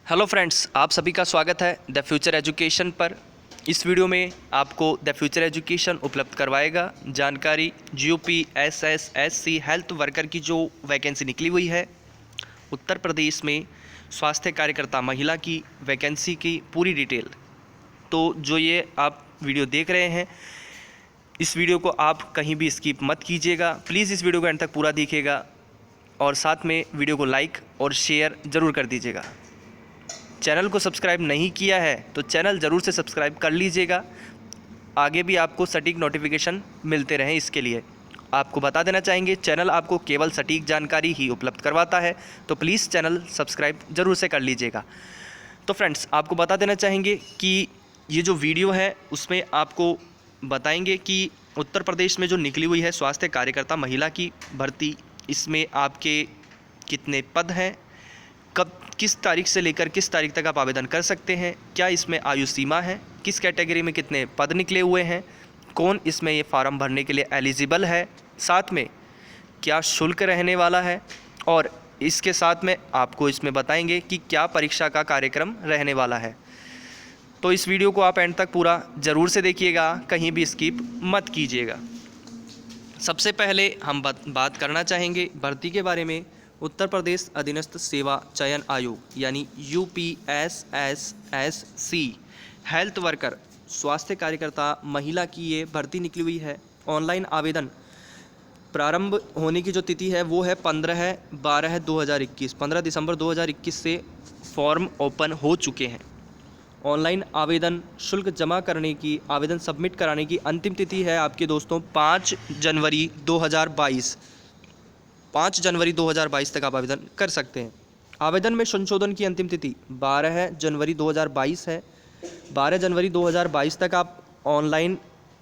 Hello friends, आप सभी का स्वागत है द फ्यूचर एजुकेशन पर। इस वीडियो में आपको द फ्यूचर एजुकेशन उपलब्ध करवाएगा जानकारी जीओपी एसएसएससी हेल्थ वर्कर की जो वैकेंसी निकली हुई है उत्तर प्रदेश में स्वास्थ्य कार्यकर्ता महिला की वैकेंसी की पूरी डिटेल। तो जो ये आप वीडियो देख रहे हैं, इस वीडियो को आप कहीं भी स्किप मत कीजिएगा। प्लीज़ इस वीडियो को एंड तक पूरा देखिएगा और साथ में वीडियो को लाइक और शेयर ज़रूर कर दीजिएगा। चैनल को सब्सक्राइब नहीं किया है तो चैनल ज़रूर से सब्सक्राइब कर लीजिएगा, आगे भी आपको सटीक नोटिफिकेशन मिलते रहें। इसके लिए आपको बता देना चाहेंगे, चैनल आपको केवल सटीक जानकारी ही उपलब्ध करवाता है, तो प्लीज़ चैनल सब्सक्राइब ज़रूर से कर लीजिएगा। तो फ्रेंड्स, आपको बता देना चाहेंगे कि ये जो वीडियो है उसमें आपको बताएंगे कि उत्तर प्रदेश में जो निकली हुई है स्वास्थ्य कार्यकर्ता महिला की भर्ती, इसमें आपके कितने पद हैं, कब किस तारीख से लेकर किस तारीख तक आप आवेदन कर सकते हैं, क्या इसमें आयु सीमा है, किस कैटेगरी में कितने पद निकले हुए हैं, कौन इसमें ये फार्म भरने के लिए एलिजिबल है, साथ में क्या शुल्क रहने वाला है, और इसके साथ में आपको इसमें बताएंगे कि क्या परीक्षा का कार्यक्रम रहने वाला है। तो इस वीडियो को आप एंड तक पूरा ज़रूर से देखिएगा, कहीं भी स्किप मत कीजिएगा। सबसे पहले हम बात करना चाहेंगे भर्ती के बारे में। उत्तर प्रदेश अधीनस्थ सेवा चयन आयोग यानी यूपीएसएसएससी हेल्थ वर्कर स्वास्थ्य कार्यकर्ता महिला की ये भर्ती निकली हुई है। ऑनलाइन आवेदन प्रारंभ होने की जो तिथि है वो है 15/12/2021। 15 दिसंबर 2021 से फॉर्म ओपन हो चुके हैं। ऑनलाइन आवेदन शुल्क जमा करने की, आवेदन सबमिट कराने की अंतिम तिथि है आपके दोस्तों 5 जनवरी 2022। 5 जनवरी 2022 तक आप आवेदन कर सकते हैं। आवेदन में संशोधन की अंतिम तिथि 12 जनवरी 2022 है। 12 जनवरी 2022 तक आप ऑनलाइन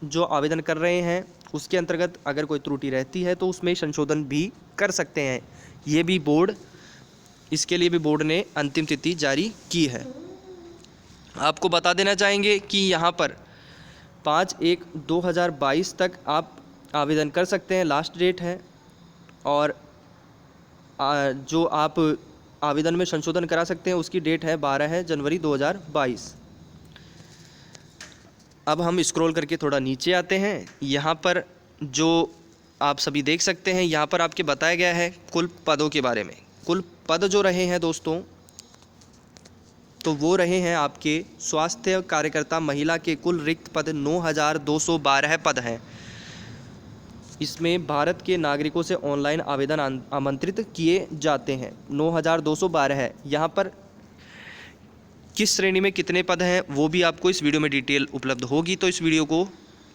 जो आवेदन कर रहे हैं उसके अंतर्गत अगर कोई त्रुटि रहती है तो उसमें संशोधन भी कर सकते हैं। ये भी इसके लिए भी बोर्ड ने अंतिम तिथि जारी की है। आपको बता देना चाहेंगे कि यहाँ पर 5/1/2022 तक आप आवेदन कर सकते हैं, लास्ट डेट है। और जो आप आवेदन में संशोधन करा सकते हैं उसकी डेट है 12 जनवरी 2022। अब हम स्क्रॉल करके थोड़ा नीचे आते हैं। यहाँ पर जो आप सभी देख सकते हैं, यहाँ पर आपके बताया गया है कुल पदों के बारे में। कुल पद जो रहे हैं दोस्तों, तो वो रहे हैं आपके स्वास्थ्य कार्यकर्ता महिला के कुल रिक्त पद 9212 पद हैं। इसमें भारत के नागरिकों से ऑनलाइन आवेदन आमंत्रित किए जाते हैं। 9212 है। यहाँ पर किस श्रेणी में कितने पद हैं वो भी आपको इस वीडियो में डिटेल उपलब्ध होगी, तो इस वीडियो को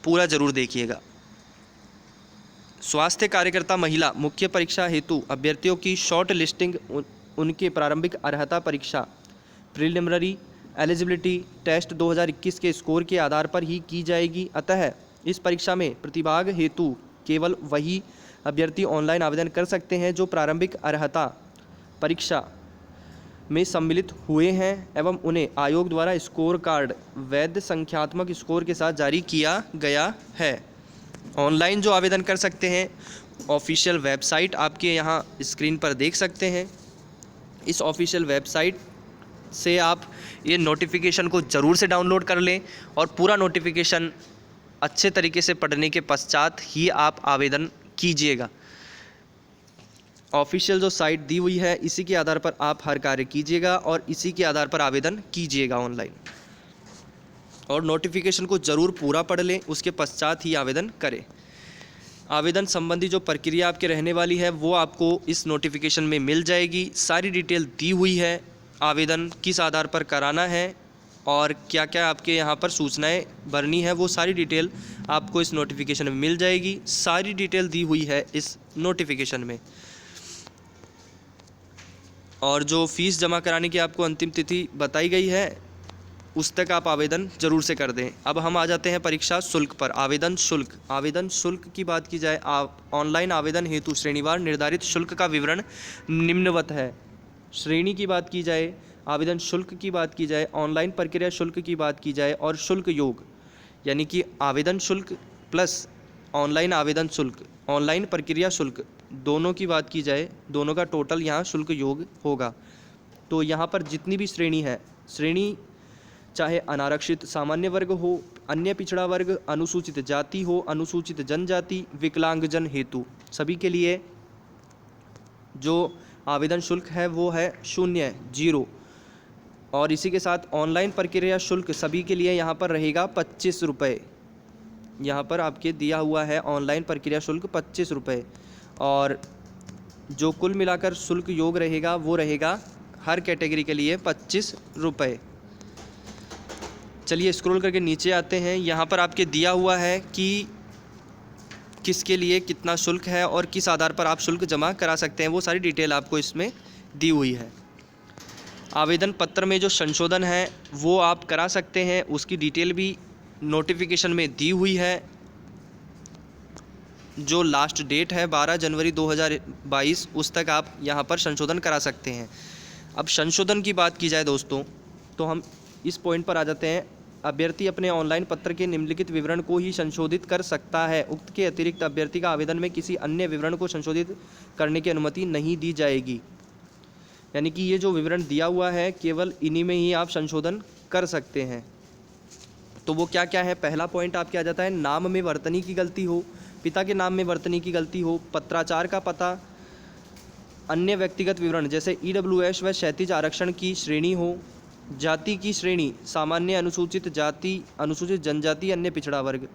पूरा ज़रूर देखिएगा। स्वास्थ्य कार्यकर्ता महिला मुख्य परीक्षा हेतु अभ्यर्थियों की शॉर्ट लिस्टिंग उनके प्रारंभिक अर्हता परीक्षा प्रिलिमिनरी एलिजिबिलिटी टेस्ट 2021 के स्कोर के आधार पर ही की जाएगी। अतः इस परीक्षा में प्रतिभाग हेतु केवल वही अभ्यर्थी ऑनलाइन आवेदन कर सकते हैं जो प्रारंभिक अर्हता परीक्षा में सम्मिलित हुए हैं एवं उन्हें आयोग द्वारा स्कोर कार्ड वैध संख्यात्मक स्कोर के साथ जारी किया गया है। ऑनलाइन जो आवेदन कर सकते हैं, ऑफिशियल वेबसाइट आपके यहाँ स्क्रीन पर देख सकते हैं। इस ऑफिशियल वेबसाइट से आप ये नोटिफिकेशन को ज़रूर से डाउनलोड कर लें और पूरा नोटिफिकेशन अच्छे तरीके से पढ़ने के पश्चात ही आप आवेदन कीजिएगा। ऑफिशियल जो साइट दी हुई है इसी के आधार पर आप हर कार्य कीजिएगा और इसी के आधार पर आवेदन कीजिएगा ऑनलाइन, और नोटिफिकेशन को ज़रूर पूरा पढ़ लें, उसके पश्चात ही आवेदन करें। आवेदन संबंधी जो प्रक्रिया आपके रहने वाली है वो आपको इस नोटिफिकेशन में मिल जाएगी। सारी डिटेल दी हुई है, आवेदन किस आधार पर कराना है और क्या क्या आपके यहाँ पर सूचनाएं भरनी है, वो सारी डिटेल आपको इस नोटिफिकेशन में मिल जाएगी। सारी डिटेल दी हुई है इस नोटिफिकेशन में। और जो फीस जमा कराने की आपको अंतिम तिथि बताई गई है उस तक आप आवेदन ज़रूर से कर दें। अब हम आ जाते हैं परीक्षा शुल्क पर। आवेदन शुल्क की बात की जाए, ऑनलाइन आवेदन हेतु श्रेणीवार निर्धारित शुल्क का विवरण निम्नवत है। श्रेणी की बात की जाए, आवेदन शुल्क की बात की जाए, ऑनलाइन प्रक्रिया शुल्क की बात की जाए और शुल्क योग यानी कि आवेदन शुल्क प्लस ऑनलाइन आवेदन शुल्क, ऑनलाइन प्रक्रिया शुल्क दोनों की बात की जाए, दोनों का टोटल यहाँ शुल्क योग होगा। तो यहाँ पर जितनी भी श्रेणी है, श्रेणी चाहे अनारक्षित सामान्य वर्ग हो, अन्य पिछड़ा वर्ग, अनुसूचित जाति हो, अनुसूचित जनजाति, विकलांगजन हेतु, सभी के लिए जो आवेदन शुल्क है वो है 0। और इसी के साथ ऑनलाइन प्रक्रिया शुल्क सभी के लिए यहाँ पर रहेगा 25 रुपये। यहाँ पर आपके दिया हुआ है ऑनलाइन प्रक्रिया शुल्क 25 रुपये, और जो कुल मिलाकर शुल्क योग रहेगा वो रहेगा हर कैटेगरी के लिए 25 रुपये। चलिए स्क्रॉल करके नीचे आते हैं। यहाँ पर आपके दिया हुआ है कि किसके लिए कितना शुल्क है और किस आधार पर आप शुल्क जमा करा सकते हैं, वो सारी डिटेल आपको इसमें दी हुई है। आवेदन पत्र में जो संशोधन है वो आप करा सकते हैं, उसकी डिटेल भी नोटिफिकेशन में दी हुई है। जो लास्ट डेट है 12 जनवरी 2022, उस तक आप यहाँ पर संशोधन करा सकते हैं। अब संशोधन की बात की जाए दोस्तों, तो हम इस पॉइंट पर आ जाते हैं। अभ्यर्थी अपने ऑनलाइन पत्र के निम्नलिखित विवरण को ही संशोधित कर सकता है। उक्त के अतिरिक्त अभ्यर्थी का आवेदन में किसी अन्य विवरण को संशोधित करने की अनुमति नहीं दी जाएगी। यानी कि ये जो विवरण दिया हुआ है केवल इन्हीं में ही आप संशोधन कर सकते हैं। तो वो क्या क्या है? पहला पॉइंट आपके आ जाता है, नाम में वर्तनी की गलती हो, पिता के नाम में वर्तनी की गलती हो, पत्राचार का पता, अन्य व्यक्तिगत विवरण जैसे ईडब्ल्यूएस व क्षैतिज आरक्षण की श्रेणी हो, जाति की श्रेणी सामान्य, अनुसूचित जाति, अनुसूचित जनजाति, अन्य पिछड़ा वर्ग,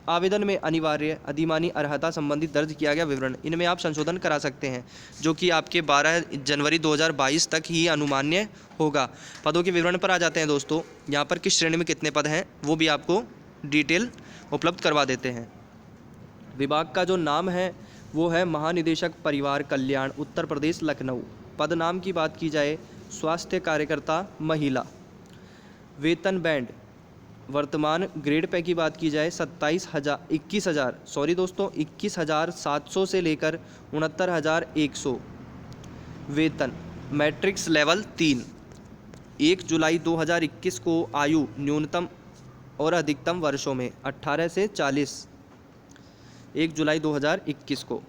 आवेदन में अनिवार्य अधिमानी अर्हता संबंधित दर्ज किया गया विवरण, इनमें आप संशोधन करा सकते हैं, जो कि आपके 12 जनवरी 2022 तक ही अनुमान्य होगा। पदों के विवरण पर आ जाते हैं दोस्तों। यहाँ पर किस श्रेणी में कितने पद हैं वो भी आपको डिटेल उपलब्ध करवा देते हैं। विभाग का जो नाम है वो है महानिदेशक परिवार कल्याण, उत्तर प्रदेश, लखनऊ। पद नाम की बात की जाए, स्वास्थ्य कार्यकर्ता महिला। वेतन बैंड वर्तमान ग्रेड पे की बात की जाए 21,700 से लेकर 69,100। वेतन मैट्रिक्स लेवल 3। 1 जुलाई 2021 को आयु न्यूनतम और अधिकतम वर्षों में 18 से 40, 1 जुलाई 2021 को।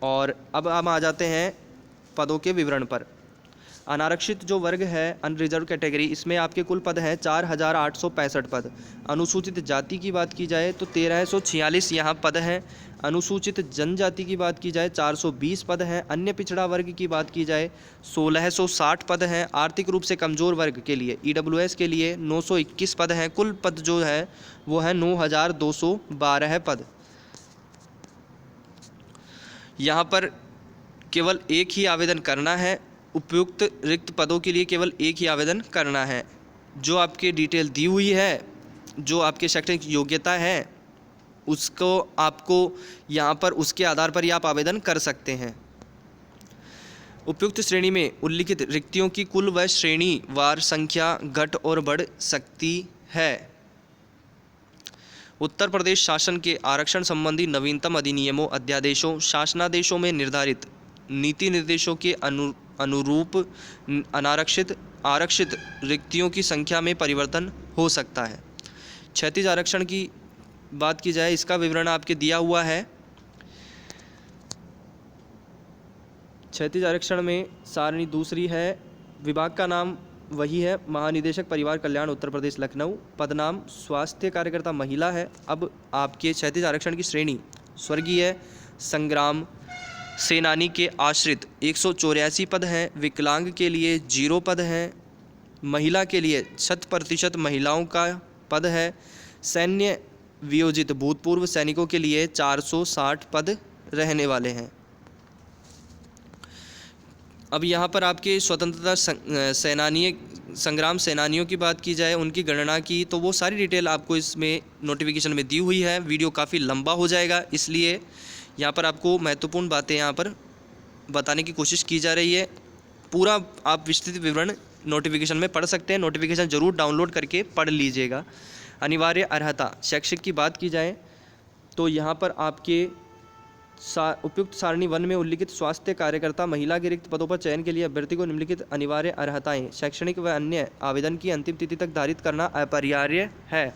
और अब हम आ जाते हैं पदों के विवरण पर। अनारक्षित जो वर्ग है, अनरिजर्व कैटेगरी, इसमें आपके कुल पद हैं 4,865 पद। अनुसूचित जाति की बात की जाए तो 1,346 यहाँ पद हैं। अनुसूचित जनजाति की बात की जाए 420 पद हैं। अन्य पिछड़ा वर्ग की बात की जाए 1,660 पद हैं। आर्थिक रूप से कमज़ोर वर्ग के लिए ईडब्ल्यूएस के लिए 921 पद हैं। कुल पद जो है वो है 9,212 पद। यहाँ पर केवल एक ही आवेदन करना है, उपयुक्त रिक्त पदों के लिए केवल एक ही आवेदन करना है। जो आपकी डिटेल दी हुई है, जो आपके शैक्षणिक योग्यता है, उसको आपको यहाँ पर उसके आधार पर ही आप आवेदन कर सकते हैं। उपयुक्त श्रेणी में उल्लिखित रिक्तियों की कुल व श्रेणी वार संख्या घट और बढ़ सकती है। उत्तर प्रदेश शासन के आरक्षण संबंधी नवीनतम अधिनियमों, अध्यादेशों, शासनादेशों में निर्धारित नीति निर्देशों के अनुरूप अनारक्षित आरक्षित रिक्तियों की संख्या में परिवर्तन हो सकता है। क्षैतिज आरक्षण की बात की जाए, इसका विवरण आपके दिया हुआ है। क्षैतिज आरक्षण में सारणी दूसरी है। विभाग का नाम वही है, महानिदेशक परिवार कल्याण, उत्तर प्रदेश, लखनऊ। पदनाम स्वास्थ्य कार्यकर्ता महिला है। अब आपके क्षैतिज आरक्षण की श्रेणी स्वर्गीय संग्राम सेनानी के आश्रित 184 पद हैं। विकलांग के लिए 0 पद हैं। महिला के लिए 100% महिलाओं का पद है। सैन्य वियोजित भूतपूर्व सैनिकों के लिए 460 पद रहने वाले हैं। अब यहाँ पर आपके स्वतंत्रता संग्राम सेनानियों की बात की जाए, उनकी गणना की, तो वो सारी डिटेल आपको इसमें नोटिफिकेशन में दी हुई है। वीडियो काफ़ी लंबा हो जाएगा, इसलिए यहाँ पर आपको महत्वपूर्ण बातें यहाँ पर बताने की कोशिश की जा रही है। पूरा आप विस्तृत विवरण नोटिफिकेशन में पढ़ सकते हैं। नोटिफिकेशन ज़रूर डाउनलोड करके पढ़ लीजिएगा। अनिवार्य अर्हता शैक्षिक की बात की जाए तो यहाँ पर आपके उपयुक्त सारणी 1 में उल्लिखित स्वास्थ्य कार्यकर्ता महिला के रिक्त पदों पर चयन के लिए अभ्यर्थी को निम्नलिखित अनिवार्य अर्हताएं शैक्षणिक व अन्य आवेदन की अंतिम तिथि तक धारित करना अपरिहार्य है।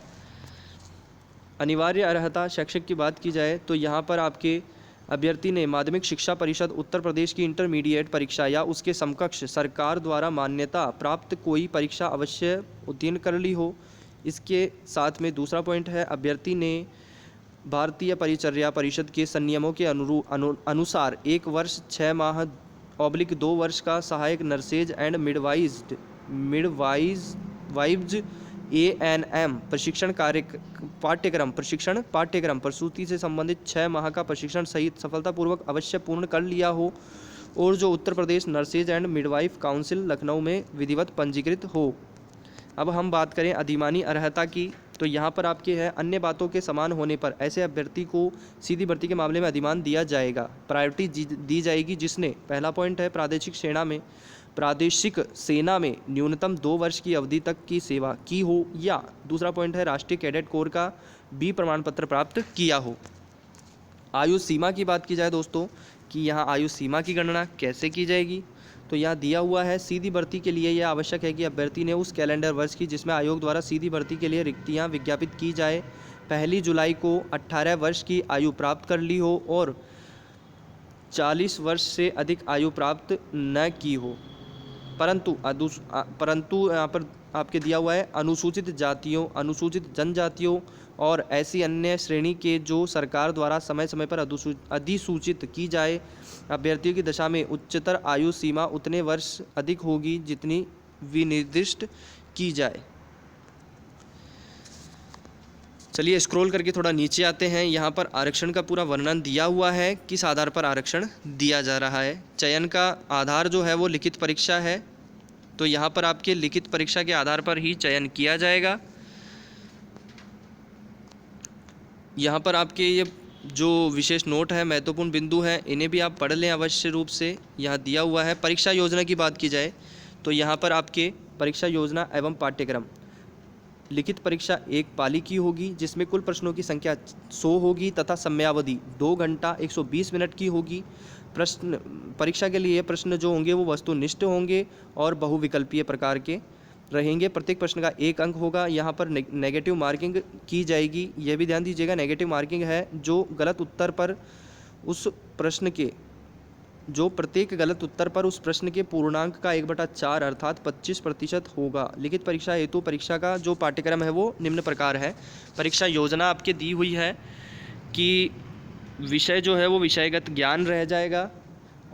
अनिवार्य अर्हता शैक्षिक की बात की जाए तो यहाँ पर आपके अभ्यर्थी ने माध्यमिक शिक्षा परिषद उत्तर प्रदेश की इंटरमीडिएट परीक्षा या उसके समकक्ष सरकार द्वारा मान्यता प्राप्त कोई परीक्षा अवश्य उत्तीर्ण कर ली हो। इसके साथ में दूसरा पॉइंट है, अभ्यर्थी ने भारतीय परिचर्या परिषद के संनियमों के अनुसार 1 वर्ष 6 माह / 2 वर्ष का सहायक नर्सेज एंड मिडवाइव्स ANM प्रशिक्षण पाठ्यक्रम प्रसूति से संबंधित 6 माह का प्रशिक्षण सहित सफलतापूर्वक अवश्य पूर्ण कर लिया हो और जो Uttar Pradesh nurses and midwife council Lucknow में विधिवत पंजीकृत हो। अब हम बात करें अधिमानी अर्हता की, तो यहाँ पर आपके है, अन्य बातों के समान होने पर ऐसे अभ्यर्थी को सीधी भर्ती के मामले में अधिमान दिया जाएगा, प्रायोरिटी दी जाएगी, जिसने पहला पॉइंट है प्रादेशिक सेना में न्यूनतम 2 वर्ष की अवधि तक की सेवा की हो, या दूसरा पॉइंट है राष्ट्रीय कैडेट कोर का B प्रमाण पत्र प्राप्त किया हो। आयु सीमा की बात की जाए दोस्तों कि यहाँ आयु सीमा की गणना कैसे की जाएगी, तो यहाँ दिया हुआ है, सीधी भर्ती के लिए यह आवश्यक है कि अभ्यर्थी ने उस कैलेंडर वर्ष की जिसमें आयोग द्वारा सीधी भर्ती के लिए रिक्तियाँ विज्ञापित की जाए 1 जुलाई को 18 वर्ष की आयु प्राप्त कर ली हो और 40 वर्ष से अधिक आयु प्राप्त न की हो। परंतु यहाँ पर आपके दिया हुआ है, अनुसूचित जातियों, अनुसूचित जनजातियों और ऐसी अन्य श्रेणी के जो सरकार द्वारा समय समय पर अधिसूचित की जाए अभ्यर्थियों की दशा में उच्चतर आयु सीमा उतने वर्ष अधिक होगी जितनी विनिर्दिष्ट की जाए। चलिए स्क्रॉल करके थोड़ा नीचे आते हैं। यहाँ पर आरक्षण का पूरा वर्णन दिया हुआ है, किस आधार पर आरक्षण दिया जा रहा है। चयन का आधार जो है वो लिखित परीक्षा है, तो यहाँ पर आपके लिखित परीक्षा के आधार पर ही चयन किया जाएगा। यहाँ पर आपके ये जो विशेष नोट है, महत्वपूर्ण बिंदु है, इन्हें भी आप पढ़ लें अवश्य रूप से। यहाँ दिया हुआ है, परीक्षा योजना की बात की जाए तो यहाँ पर आपके परीक्षा योजना एवं पाठ्यक्रम, लिखित परीक्षा 1 पाली की होगी जिसमें कुल प्रश्नों की संख्या 100 होगी तथा समयावधि 2 घंटा 120 मिनट की होगी। परीक्षा के लिए प्रश्न जो होंगे वो वस्तुनिष्ठ होंगे और बहुविकल्पीय प्रकार के रहेंगे। प्रत्येक प्रश्न का 1 अंक होगा। यहाँ पर नेगेटिव मार्किंग की जाएगी, यह भी ध्यान दीजिएगा। नेगेटिव मार्किंग है जो गलत उत्तर पर उस प्रश्न के प्रत्येक गलत उत्तर पर उस प्रश्न के पूर्णांक का 1/4 अर्थात 25% होगा। लिखित परीक्षा हेतु परीक्षा का जो पाठ्यक्रम है वो निम्न प्रकार है। परीक्षा योजना आपके दी हुई है कि विषय जो है वो विषयगत ज्ञान रह जाएगा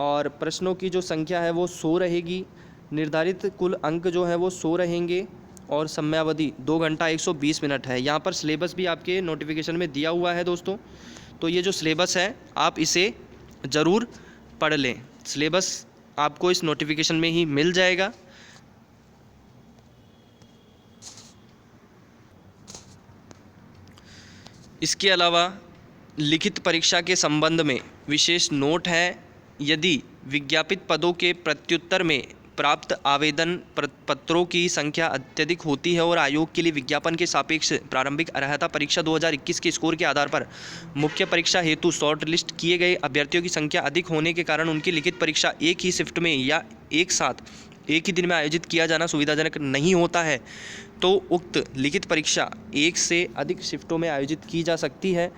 और प्रश्नों की जो संख्या है वो 100 रहेगी। निर्धारित कुल अंक जो है वो 100 रहेंगे और समयावधि 2 घंटा 120 मिनट है। यहाँ पर सिलेबस भी आपके नोटिफिकेशन में दिया हुआ है दोस्तों, तो ये जो सिलेबस है आप इसे ज़रूर पढ़ लें। सिलेबस आपको इस नोटिफिकेशन में ही मिल जाएगा। इसके अलावा लिखित परीक्षा के संबंध में विशेष नोट है, यदि विज्ञापित पदों के प्रत्युत्तर में प्राप्त आवेदन पत्रों की संख्या अत्यधिक होती है और आयोग के लिए विज्ञापन के सापेक्ष प्रारंभिक अर्हता परीक्षा 2021 के स्कोर के आधार पर मुख्य परीक्षा हेतु शॉर्ट लिस्ट किए गए अभ्यर्थियों की संख्या अधिक होने के कारण उनकी लिखित परीक्षा एक ही शिफ्ट में या एक साथ एक ही दिन में आयोजित किया जाना सुविधाजनक नहीं होता है, तो उक्त लिखित परीक्षा 1 से अधिक शिफ्टों में आयोजित की जा सकती है।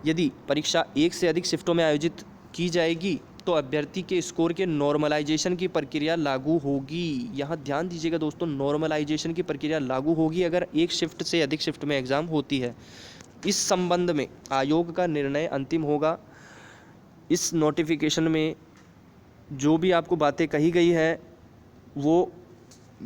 यदि परीक्षा 1 से अधिक शिफ्टों में आयोजित की जाएगी तो अभ्यर्थी के स्कोर के नॉर्मलाइजेशन की प्रक्रिया लागू होगी। यहाँ ध्यान दीजिएगा दोस्तों, नॉर्मलाइजेशन की प्रक्रिया लागू होगी अगर एक शिफ्ट से अधिक शिफ्ट में एग्ज़ाम होती है। इस संबंध में आयोग का निर्णय अंतिम होगा। इस नोटिफिकेशन में जो भी आपको बातें कही गई है वो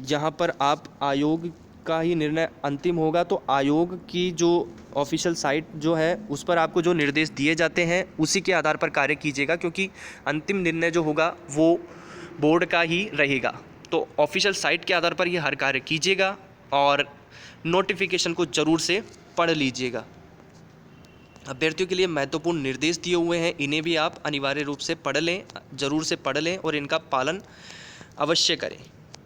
यहाँ पर आप आयोग का ही निर्णय अंतिम होगा, तो आयोग की जो ऑफिशियल साइट जो है उस पर आपको जो निर्देश दिए जाते हैं उसी के आधार पर कार्य कीजिएगा, क्योंकि अंतिम निर्णय जो होगा वो बोर्ड का ही रहेगा। तो ऑफिशियल साइट के आधार पर ये हर कार्य कीजिएगा और नोटिफिकेशन को ज़रूर से पढ़ लीजिएगा। अभ्यर्थियों के लिए महत्वपूर्ण निर्देश दिए हुए हैं, इन्हें भी आप अनिवार्य रूप से पढ़ लें, ज़रूर से पढ़ लें और इनका पालन अवश्य करें।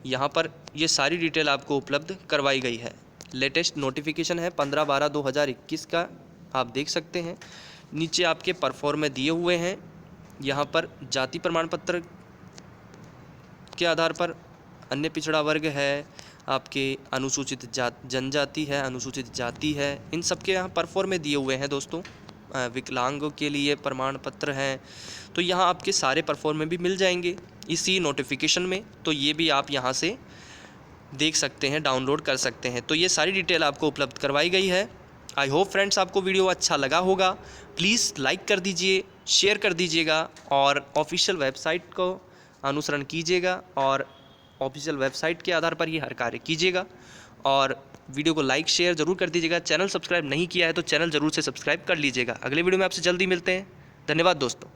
यहाँ पर ये सारी डिटेल आपको उपलब्ध करवाई गई है। लेटेस्ट नोटिफिकेशन है 15/12/2021 का, आप देख सकते हैं। नीचे आपके परफॉर्म दिए हुए हैं। यहाँ पर जाति प्रमाण पत्र के आधार पर अन्य पिछड़ा वर्ग है, आपके अनुसूचित जनजाति है, अनुसूचित जाति है, इन सब के यहाँ परफॉर्म दिए हुए हैं दोस्तों। विकलांगों के लिए प्रमाण पत्र हैं, तो यहाँ आपके सारे परफॉर्मेंस भी मिल जाएंगे इसी नोटिफिकेशन में। तो ये भी आप यहाँ से देख सकते हैं, डाउनलोड कर सकते हैं। तो ये सारी डिटेल आपको उपलब्ध करवाई गई है। आई होप फ्रेंड्स आपको वीडियो अच्छा लगा होगा। प्लीज़ लाइक कर दीजिए, शेयर कर दीजिएगा और ऑफिशियल वेबसाइट को अनुसरण कीजिएगा और ऑफिशियल वेबसाइट के आधार पर ये हर कार्य कीजिएगा। और वीडियो को लाइक शेयर ज़रूर कर दीजिएगा। चैनल सब्सक्राइब नहीं किया है तो चैनल ज़रूर से सब्सक्राइब कर लीजिएगा। अगले वीडियो में आपसे जल्दी मिलते हैं। धन्यवाद दोस्तों।